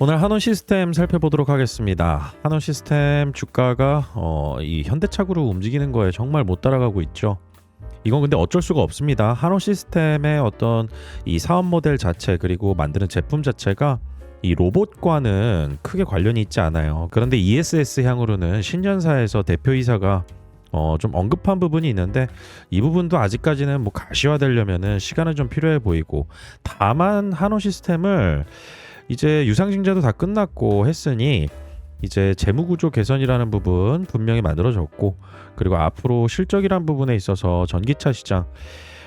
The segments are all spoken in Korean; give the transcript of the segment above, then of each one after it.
오늘 한원 시스템 살펴보도록 하겠습니다. 한원 시스템 주가가 이 현대차구로 움직이는 거에 정말 못 따라가고 있죠. 이건 근데 어쩔 수가 없습니다. 한원 시스템의 어떤 이 사업 모델 자체 그리고 만드는 제품 자체가 이 로봇과는 크게 관련이 있지 않아요. 그런데 ESS 향으로는 신년사에서 대표이사가 좀 언급한 부분이 있는데 이 부분도 아직까지는 뭐 가시화되려면은 시간은 좀 필요해 보이고, 다만 한원 시스템을 이제 유상증자도 다 끝났고 했으니 이제 재무구조 개선이라는 부분 분명히 만들어졌고, 그리고 앞으로 실적이란 부분에 있어서 전기차 시장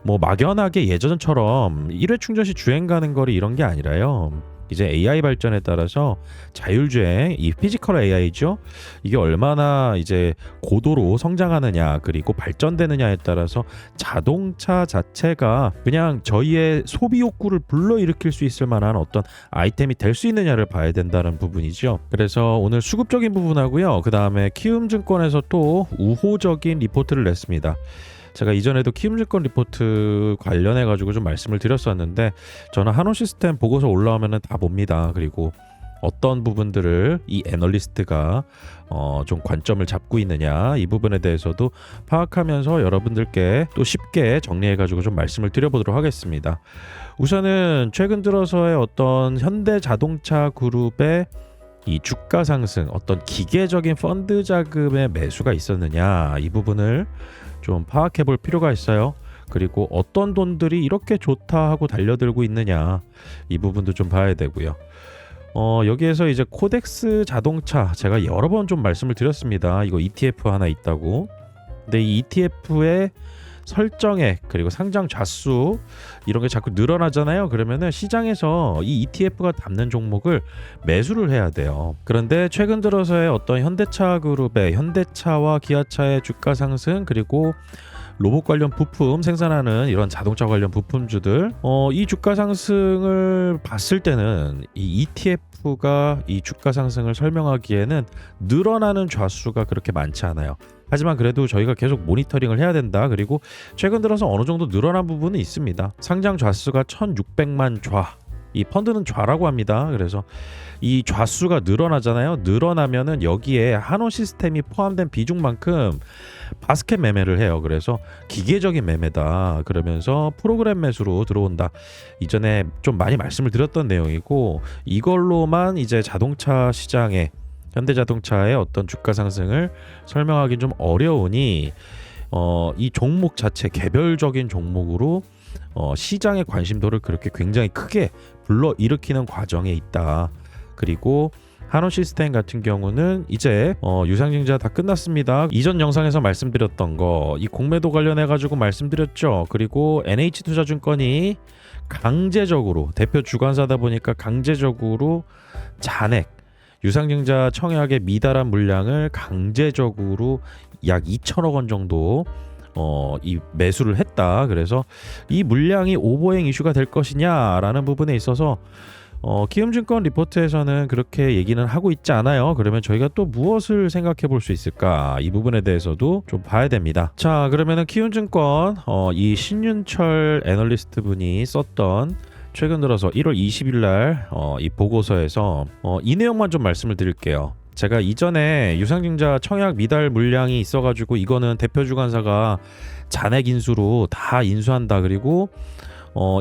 뭐 막연하게 예전처럼 1회 충전 시 주행 가는 거리 이런 게 아니라요. 이제 AI 발전에 따라서 자율주행, 이 피지컬 AI죠. 이게 얼마나 이제 고도로 성장하느냐 그리고 발전되느냐에 따라서 자동차 자체가 그냥 저희의 소비 욕구를 불러일으킬 수 있을 만한 어떤 아이템이 될 수 있느냐를 봐야 된다는 부분이죠. 그래서 오늘 수급적인 부분하고요. 그 다음에 키움증권에서 또 우호적인 리포트를 냈습니다. 제가 이전에도 키움증권 리포트 관련해 가지고 좀 말씀을 드렸었는데, 저는 한원 시스템 보고서 올라오면은 다 봅니다. 그리고 어떤 부분들을 이 애널리스트가 좀 관점을 잡고 있느냐 이 부분에 대해서도 파악하면서 여러분들께 또 쉽게 정리해 가지고 좀 말씀을 드려보도록 하겠습니다. 우선은 최근 들어서의 어떤 현대자동차 그룹의 이 주가 상승, 어떤 기계적인 펀드 자금의 매수가 있었느냐 이 부분을 좀 파악해 볼 필요가 있어요. 그리고 어떤 돈들이 이렇게 좋다 하고 달려들고 있느냐 이 부분도 좀 봐야 되고요. 여기에서 이제 코덱스 자동차 제가 여러 번 좀 말씀을 드렸습니다. 이거 ETF 하나 있다고. 근데 이 ETF의 설정액 그리고 상장 좌수 이런 게 자꾸 늘어나잖아요. 그러면은 시장에서 이 ETF가 담는 종목을 매수를 해야 돼요. 그런데 최근 들어서의 어떤 현대차 그룹의 현대차와 기아차의 주가 상승, 그리고 로봇 관련 부품 생산하는 이런 자동차 관련 부품주들 이 주가 상승을 봤을 때는 이 ETF가 이 주가 상승을 설명하기에는 늘어나는 좌수가 그렇게 많지 않아요. 하지만 그래도 저희가 계속 모니터링을 해야 된다. 그리고 최근 들어서 어느 정도 늘어난 부분은 있습니다. 상장 좌수가 1600만 좌. 이 펀드는 좌라고 합니다. 그래서 이 좌수가 늘어나잖아요. 늘어나면은 여기에 한원 시스템이 포함된 비중만큼 바스켓 매매를 해요. 그래서 기계적인 매매다. 그러면서 프로그램 매수로 들어온다. 이전에 좀 많이 말씀을 드렸던 내용이고, 이걸로만 이제 자동차 시장에 현대자동차의 어떤 주가 상승을 설명하기는 좀 어려우니 이 종목 자체 개별적인 종목으로 시장의 관심도를 그렇게 굉장히 크게 불러일으키는 과정에 있다. 그리고 한원 시스템 같은 경우는 이제 유상증자 다 끝났습니다. 이전 영상에서 말씀드렸던 거 이 공매도 관련해 가지고 말씀드렸죠. 그리고 NH투자증권이 강제적으로 대표 주관사다 보니까 강제적으로 잔액 유상증자 청약에 미달한 물량을 강제적으로 약 2천억 원 정도 이 매수를 했다. 그래서 이 물량이 오버행 이슈가 될 것이냐라는 부분에 있어서 키움증권 리포트에서는 그렇게 얘기는 하고 있지 않아요. 그러면 저희가 또 무엇을 생각해 볼 수 있을까? 이 부분에 대해서도 좀 봐야 됩니다. 자, 그러면은 키움증권 이 신윤철 애널리스트 분이 썼던 최근 들어서 1월 20일 날 이 보고서에서 이 내용만 좀 말씀을 드릴게요. 제가 이전에 유상증자 청약 미달 물량이 있어가지고 이거는 대표 주관사가 잔액 인수로 다 인수한다. 그리고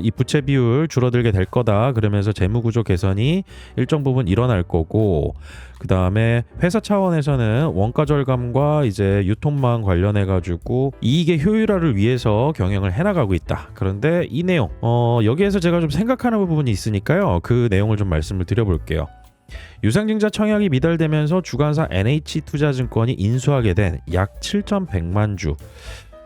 이 부채 비율 줄어들게 될 거다. 그러면서 재무구조 개선이 일정 부분 일어날 거고, 그 다음에 회사 차원에서는 원가 절감과 이제 유통망 관련해 가지고 이익의 효율화를 위해서 경영을 해나가고 있다. 그런데 이 내용 여기에서 제가 좀 생각하는 부분이 있으니까요. 그 내용을 좀 말씀을 드려볼게요. 유상증자 청약이 미달되면서 주관사 NH투자증권이 인수하게 된 약 7,100만 주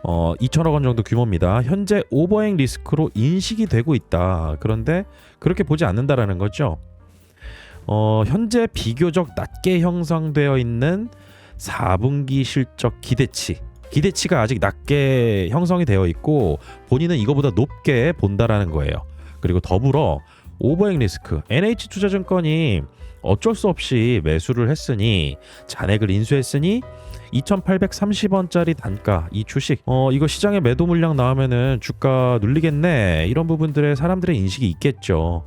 2천억 원 정도 규모입니다. 현재 오버행 리스크로 인식이 되고 있다. 그런데 그렇게 보지 않는다라는 거죠. 현재 비교적 낮게 형성되어 있는 4분기 실적 기대치가 아직 낮게 형성이 되어 있고 본인은 이거보다 높게 본다라는 거예요. 그리고 더불어 오버행 리스크, NH투자증권이 어쩔 수 없이 매수를 했으니 잔액을 인수했으니 2,830원짜리 단가 이 주식 이거 시장에 매도 물량 나오면은 주가 눌리겠네 이런 부분들에 사람들의 인식이 있겠죠.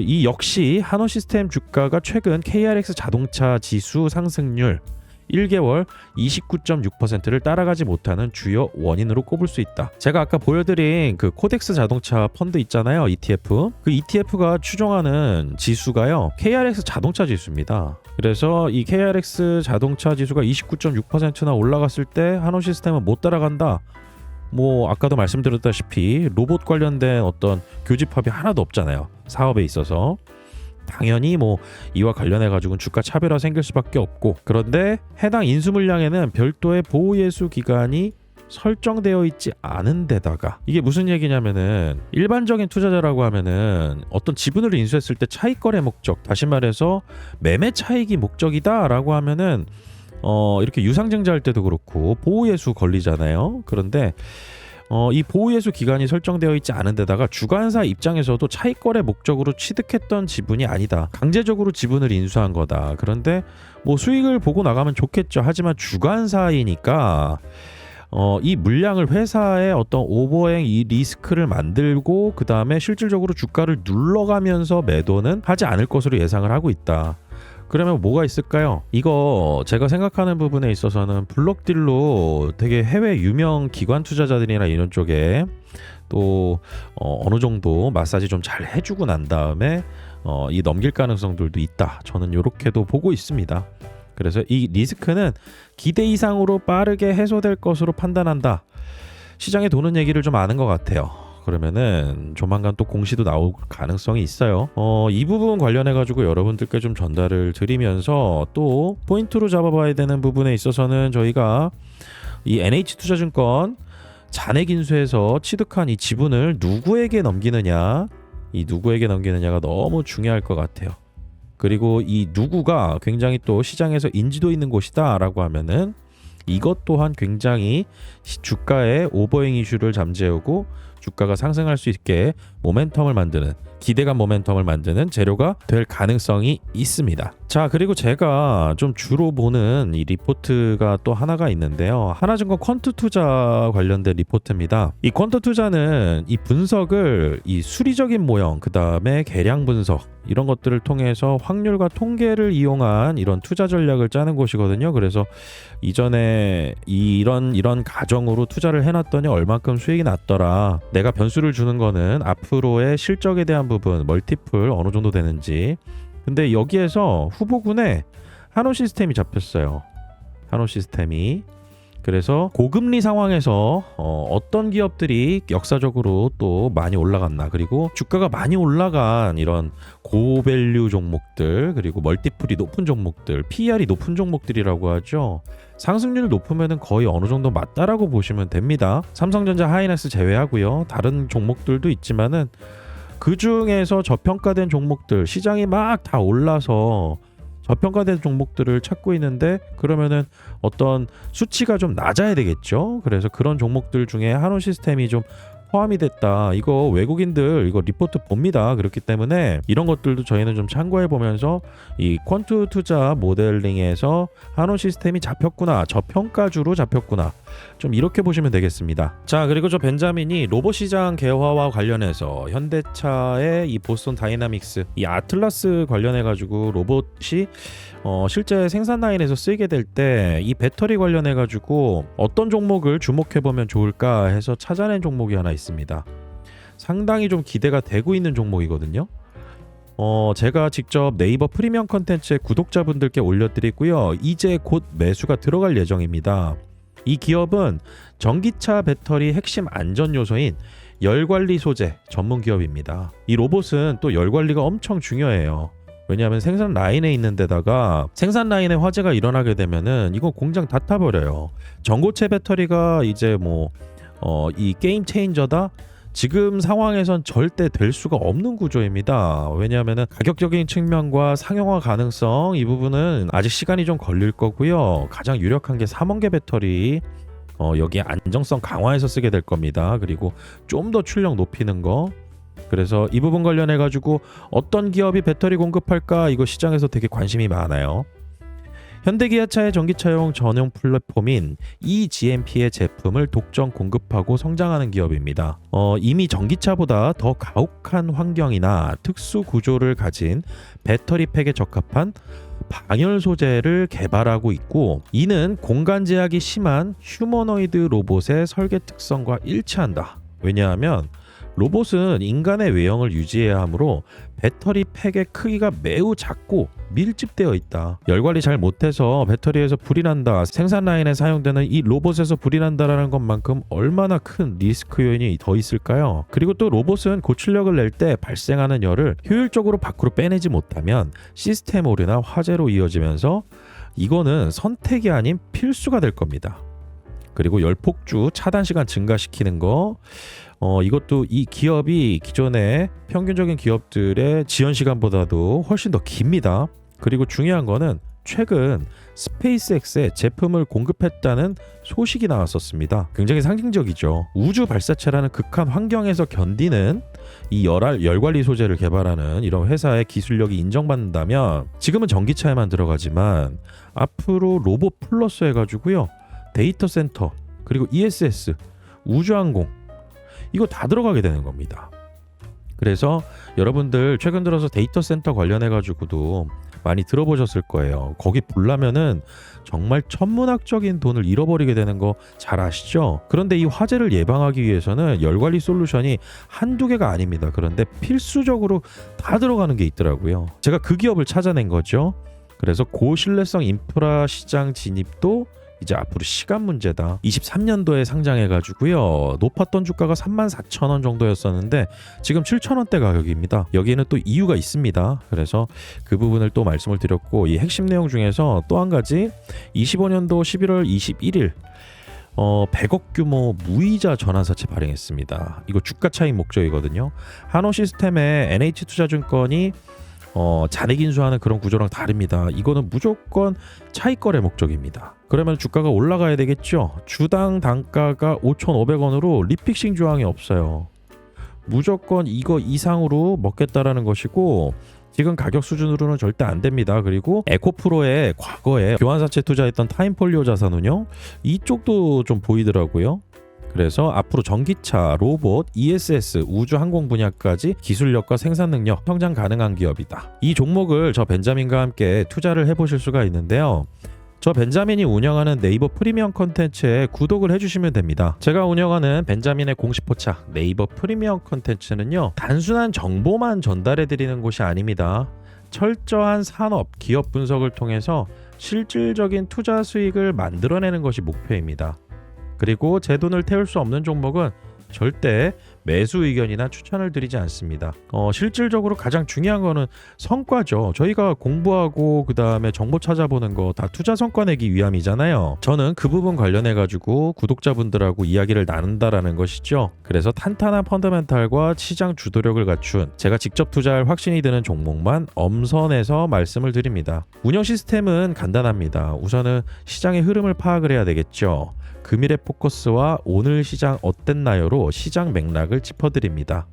이 역시 한호시스템 주가가 최근 KRX 자동차 지수 상승률 1개월 29.6%를 따라가지 못하는 주요 원인으로 꼽을 수 있다. 제가 아까 보여드린 그 코덱스 자동차 펀드 있잖아요. ETF. 그 ETF가 추정하는 지수가요. KRX 자동차 지수입니다. 그래서 이 KRX 자동차 지수가 29.6%나 올라갔을 때 한호시스템은 못 따라간다. 뭐 아까도 말씀드렸다시피 로봇 관련된 어떤 교집합이 하나도 없잖아요. 사업에 있어서. 당연히 뭐 이와 관련해 가지고는 주가 차별화 생길 수밖에 없고, 그런데 해당 인수 물량에는 별도의 보호 예수 기간이 설정되어 있지 않은 데다가 이게 무슨 얘기냐면은 일반적인 투자자라고 하면은 어떤 지분을 인수했을 때 차익 거래 목적, 다시 말해서 매매 차익이 목적이다라고 하면은 이렇게 유상증자 할 때도 그렇고 보호 예수 걸리잖아요. 그런데 이 보호예수 기간이 설정되어 있지 않은 데다가 주관사 입장에서도 차익거래 목적으로 취득했던 지분이 아니다. 강제적으로 지분을 인수한 거다. 그런데 뭐 수익을 보고 나가면 좋겠죠. 하지만 주관사이니까 이 물량을 회사의 어떤 오버행 이 리스크를 만들고 그 다음에 실질적으로 주가를 눌러가면서 매도는 하지 않을 것으로 예상을 하고 있다. 그러면 뭐가 있을까요? 이거 제가 생각하는 부분에 있어서는 블록딜로 되게 해외 유명 기관 투자자들이나 이런 쪽에 또 어느 정도 마사지 좀 잘 해주고 난 다음에 이 넘길 가능성들도 있다. 저는 이렇게도 보고 있습니다. 그래서 이 리스크는 기대 이상으로 빠르게 해소될 것으로 판단한다. 시장에 도는 얘기를 좀 아는 것 같아요. 그러면은 조만간 또 공시도 나올 가능성이 있어요. 이 부분 관련해 가지고 여러분들께 좀 전달을 드리면서 또 포인트로 잡아봐야 되는 부분에 있어서는 저희가 이 NH투자증권 잔액 인수해서 취득한 이 지분을 누구에게 넘기느냐, 이 누구에게 넘기느냐가 너무 중요할 것 같아요. 그리고 이 누구가 굉장히 또 시장에서 인지도 있는 곳이다라고 하면은 이것 또한 굉장히 주가의 오버행 이슈를 잠재우고 주가가 상승할 수 있게 모멘텀을 만드는, 기대감 모멘텀을 만드는 재료가 될 가능성이 있습니다. 자, 그리고 제가 좀 주로 보는 이 리포트가 또 하나가 있는데요. 하나증권 퀀트 투자 관련된 리포트입니다. 이 퀀트 투자는 이 분석을 이 수리적인 모형, 그 다음에 계량 분석 이런 것들을 통해서 확률과 통계를 이용한 이런 투자 전략을 짜는 곳이거든요. 그래서 이전에 이런 가정으로 투자를 해놨더니 얼마큼 수익이 났더라. 내가 변수를 주는 거는 앞으로의 실적에 대한 부분, 멀티플 어느 정도 되는지. 근데 여기에서 후보군에 한호시스템이 잡혔어요. 한호시스템이. 그래서 고금리 상황에서 어떤 기업들이 역사적으로 또 많이 올라갔나, 그리고 주가가 많이 올라간 이런 고밸류 종목들, 그리고 멀티플이 높은 종목들, PER이 높은 종목들이라고 하죠. 상승률이 높으면 거의 어느 정도 맞다라고 보시면 됩니다. 삼성전자, 하이닉스 제외하고요. 다른 종목들도 있지만은 그 중에서 저평가된 종목들, 시장이 막 다 올라서 저평가된 종목들을 찾고 있는데, 그러면은 어떤 수치가 좀 낮아야 되겠죠. 그래서 그런 종목들 중에 한호시스템이 좀 포함이 됐다. 이거 외국인들 이거 리포트 봅니다. 그렇기 때문에 이런 것들도 저희는 좀 참고해 보면서 이 퀀트 투자 모델링에서 한호시스템이 잡혔구나, 저평가주로 잡혔구나, 좀 이렇게 보시면 되겠습니다. 자, 그리고 저 벤자민이 로봇 시장 개화와 관련해서 현대차의 이 보스턴 다이나믹스, 이 아틀라스 관련해 가지고 로봇이 실제 생산 라인에서 쓰이게 될 때 이 배터리 관련해 가지고 어떤 종목을 주목해 보면 좋을까 해서 찾아낸 종목이 하나 있습니다. 상당히 좀 기대가 되고 있는 종목이거든요. 제가 직접 네이버 프리미엄 컨텐츠에 구독자분들께 올려드리고요. 이제 곧 매수가 들어갈 예정입니다. 이 기업은 전기차 배터리 핵심 안전 요소인 열관리 소재 전문 기업입니다. 이 로봇은 또 열관리가 엄청 중요해요. 왜냐하면 생산 라인에 있는 데다가 생산 라인에 화재가 일어나게 되면은 이거 공장 다 타버려요. 전고체 배터리가 이제 이 게임 체인저다? 지금 상황에선 절대 될 수가 없는 구조입니다. 왜냐하면 가격적인 측면과 상용화 가능성, 이 부분은 아직 시간이 좀 걸릴 거고요. 가장 유력한 게 3원계 배터리, 여기 안정성 강화해서 쓰게 될 겁니다. 그리고 좀 더 출력 높이는 거. 그래서 이 부분 관련해 가지고 어떤 기업이 배터리 공급할까, 이거 시장에서 되게 관심이 많아요. 현대기아차의 전기차용 전용 플랫폼인 eGMP의 제품을 독점 공급하고 성장하는 기업입니다. 이미 전기차보다 더 가혹한 환경이나 특수 구조를 가진 배터리 팩에 적합한 방열 소재를 개발하고 있고, 이는 공간 제약이 심한 휴머노이드 로봇의 설계 특성과 일치한다. 왜냐하면 로봇은 인간의 외형을 유지해야 하므로 배터리 팩의 크기가 매우 작고 밀집되어 있다. 열 관리 잘 못해서 배터리에서 불이 난다, 생산 라인에 사용되는 이 로봇에서 불이 난다라는 것만큼 얼마나 큰 리스크 요인이 더 있을까요? 그리고 또 로봇은 고출력을 낼 때 발생하는 열을 효율적으로 밖으로 빼내지 못하면 시스템 오류나 화재로 이어지면서 이거는 선택이 아닌 필수가 될 겁니다. 그리고 열폭주 차단 시간 증가시키는 거, 이것도 이 기업이 기존의 평균적인 기업들의 지연 시간보다도 훨씬 더 깁니다. 그리고 중요한 거는 최근 스페이스X에 제품을 공급했다는 소식이 나왔었습니다. 굉장히 상징적이죠. 우주 발사체라는 극한 환경에서 견디는 이 열관리 소재를 개발하는 이런 회사의 기술력이 인정받는다면, 지금은 전기차에만 들어가지만 앞으로 로봇 플러스 해가지고요, 데이터 센터, 그리고 ESS, 우주항공, 이거 다 들어가게 되는 겁니다. 그래서 여러분들 최근 들어서 데이터 센터 관련해 가지고도 많이 들어보셨을 거예요. 거기 보려면은 정말 천문학적인 돈을 잃어버리게 되는 거 잘 아시죠? 그런데 이 화재를 예방하기 위해서는 열관리 솔루션이 한두 개가 아닙니다. 그런데 필수적으로 다 들어가는 게 있더라고요. 제가 그 기업을 찾아낸 거죠. 그래서 고신뢰성 인프라 시장 진입도 이제 앞으로 시간 문제다. 23년도에 상장해가지고요, 높았던 주가가 34,000원 정도였었는데 지금 7,000원대 가격입니다. 여기에는 또 이유가 있습니다. 그래서 그 부분을 또 말씀을 드렸고, 이 핵심 내용 중에서 또 한 가지, 25년도 11월 21일 100억 규모 무이자 전환사채 발행했습니다. 이거 주가 차익 목적이거든요. 한호시스템의 NH투자증권이 잔액 인수하는 그런 구조랑 다릅니다. 이거는 무조건 차익 거래 목적입니다. 그러면 주가가 올라가야 되겠죠. 주당 단가가 5,500원으로 리픽싱 조항이 없어요. 무조건 이거 이상으로 먹겠다라는 것이고, 지금 가격 수준으로는 절대 안 됩니다. 그리고 에코프로의 과거에 교환사채 투자했던 타임폴리오 자산운용, 이쪽도 좀 보이더라고요. 그래서 앞으로 전기차, 로봇, ESS, 우주항공 분야까지 기술력과 생산 능력 성장 가능한 기업이다. 이 종목을 저 벤자민과 함께 투자를 해보실 수가 있는데요. 저 벤자민이 운영하는 네이버 프리미엄 컨텐츠에 구독을 해주시면 됩니다. 제가 운영하는 벤자민의 공식 포차 네이버 프리미엄 컨텐츠는요, 단순한 정보만 전달해드리는 곳이 아닙니다. 철저한 산업, 기업 분석을 통해서 실질적인 투자 수익을 만들어내는 것이 목표입니다. 그리고 제 돈을 태울 수 없는 종목은 절대 매수 의견이나 추천을 드리지 않습니다. 실질적으로 가장 중요한 거는 성과죠. 저희가 공부하고 그 다음에 정보 찾아보는 거 다 투자 성과 내기 위함이잖아요. 저는 그 부분 관련해 가지고 구독자분들하고 이야기를 나눈다라는 것이죠. 그래서 탄탄한 펀더멘탈과 시장 주도력을 갖춘 제가 직접 투자할 확신이 드는 종목만 엄선해서 말씀을 드립니다. 운영 시스템은 간단합니다. 우선은 시장의 흐름을 파악을 해야 되겠죠. 금일의 포커스와 오늘 시장 어땠나요로 시장 맥락을 짚어드립니다.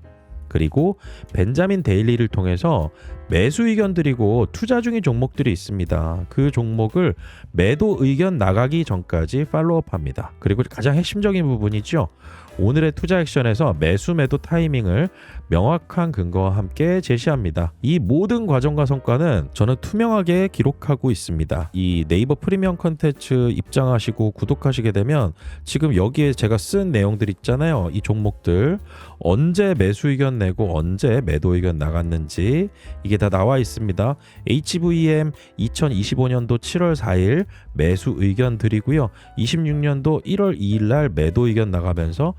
그리고 벤자민 데일리를 통해서 매수 의견 드리고 투자 중인 종목들이 있습니다. 그 종목을 매도 의견 나가기 전까지 팔로우업합니다. 그리고 가장 핵심적인 부분이죠. 오늘의 투자 액션에서 매수 매도 타이밍을 명확한 근거와 함께 제시합니다. 이 모든 과정과 성과는 저는 투명하게 기록하고 있습니다. 이 네이버 프리미엄 컨텐츠 입장하시고 구독하시게 되면 지금 여기에 제가 쓴 내용들 있잖아요. 이 종목들 언제 매수 의견 내고 언제 매도 의견 나갔는지 이게 다 나와 있습니다. HVM 2025년도 7월 4일 매수 의견 드리고요. 26년도 1월 2일 날 매도 의견 나가면서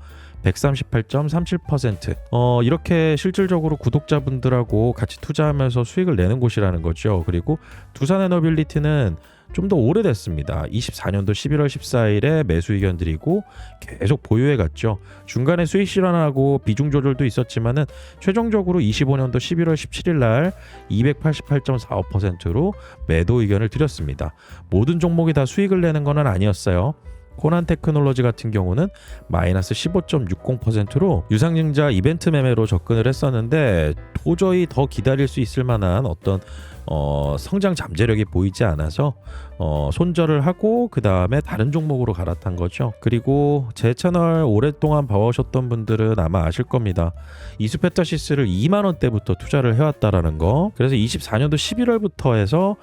138.37% 이렇게 실질적으로 구독자분들하고 같이 투자하면서 수익을 내는 곳이라는 거죠. 그리고 두산에너빌리티는 좀 더 오래됐습니다. 24년도 11월 14일에 매수 의견 드리고 계속 보유해 갔죠. 중간에 수익 실현하고 비중 조절도 있었지만은 최종적으로 25년도 11월 17일 날 288.45%로 매도 의견을 드렸습니다. 모든 종목이 다 수익을 내는 건 아니었어요. 코난 테크놀로지 같은 경우는 마이너스 15.60%로 유상증자 이벤트 매매로 접근을 했었는데 도저히 더 기다릴 수 있을 만한 어떤 성장 잠재력이 보이지 않아서 손절을 하고 그 다음에 다른 종목으로 갈아탄 거죠. 그리고 제 채널 오랫동안 봐오셨던 분들은 아마 아실 겁니다. 이수페타시스를 2만 원대부터 투자를 해왔다라는 거. 그래서 24년도 11월부터 해서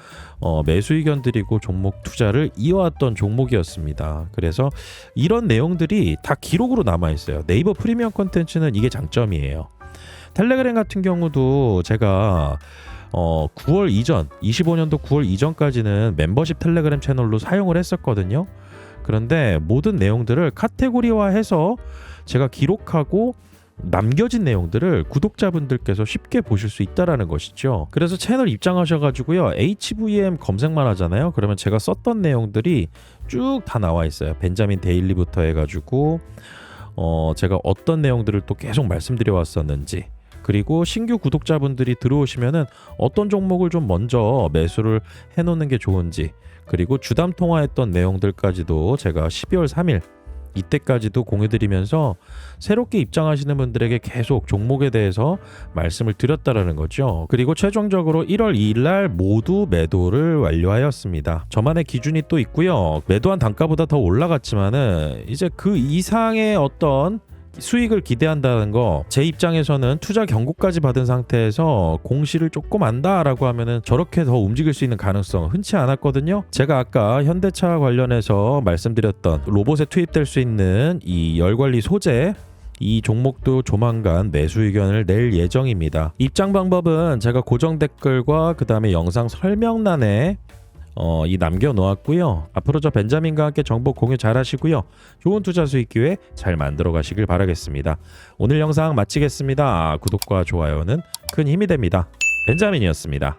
매수 의견 드리고 종목 투자를 이어왔던 종목이었습니다. 그래서 이런 내용들이 다 기록으로 남아 있어요. 네이버 프리미엄 콘텐츠는 이게 장점이에요. 텔레그램 같은 경우도 제가 9월 이전 25년도 9월 이전까지는 멤버십 텔레그램 채널로 사용을 했었거든요. 그런데 모든 내용들을 카테고리화해서 제가 기록하고 남겨진 내용들을 구독자분들께서 쉽게 보실 수 있다라는 것이죠. 그래서 채널 입장하셔가지고요, HVM 검색만 하잖아요. 그러면 제가 썼던 내용들이 쭉 다 나와 있어요. 벤자민 데일리부터 해가지고 제가 어떤 내용들을 또 계속 말씀드려 왔었는지, 그리고 신규 구독자분들이 들어오시면은 어떤 종목을 좀 먼저 매수를 해놓는 게 좋은지, 그리고 주담 통화했던 내용들까지도 제가 12월 3일 이때까지도 공유드리면서 새롭게 입장하시는 분들에게 계속 종목에 대해서 말씀을 드렸다라는 거죠. 그리고 최종적으로 1월 2일 날 모두 매도를 완료하였습니다. 저만의 기준이 또 있고요. 매도한 단가보다 더 올라갔지만은 이제 그 이상의 어떤 수익을 기대한다는 거, 제 입장에서는 투자 경고까지 받은 상태에서 공시를 조금 안다라고 하면은 저렇게 더 움직일 수 있는 가능성은 흔치 않았거든요. 제가 아까 현대차 관련해서 말씀드렸던 로봇에 투입될 수 있는 이 열관리 소재, 이 종목도 조만간 매수 의견을 낼 예정입니다. 입장 방법은 제가 고정 댓글과 그 다음에 영상 설명란에 이 남겨놓았고요. 앞으로 저 벤자민과 함께 정보 공유 잘 하시고요. 좋은 투자 수익 기회 잘 만들어 가시길 바라겠습니다. 오늘 영상 마치겠습니다. 구독과 좋아요는 큰 힘이 됩니다. 벤자민이었습니다.